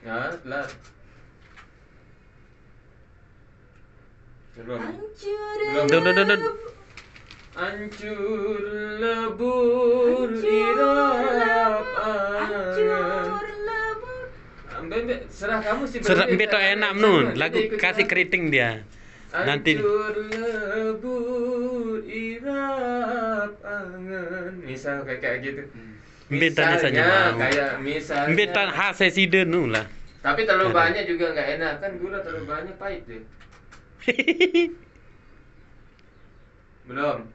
Ya, lah. Belum. Hancur Belum. Dun. Hancur lebur irap angan. hancur lebur. Serah kamu sih. Serap Bebe, beto saya- enak saya- nun. saya- Lagu dia ikut kasih aku. keriting dia. Nanti Hancur lebur irap angan. Misal kayak gitu. Mbak misalnya mau. Kayak misalnya. Mbak tan hase side nu lah. Tapi terlalu Ada. banyak juga nggak enak kan, gula terlalu banyak pahit deh. Belum.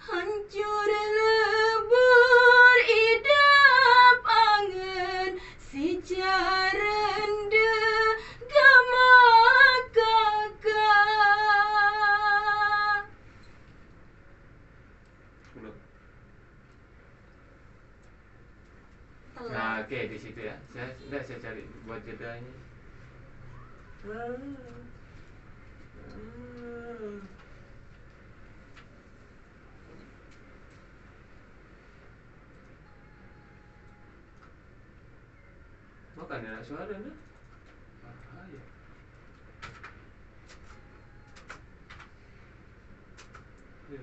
Hancur lebur idap angen secara rendah gama kakak. Belum. Telat. Nah, oke di situ ya. Saya cari buat jedanya. Makan ya suara nih. Bahaya. Ya.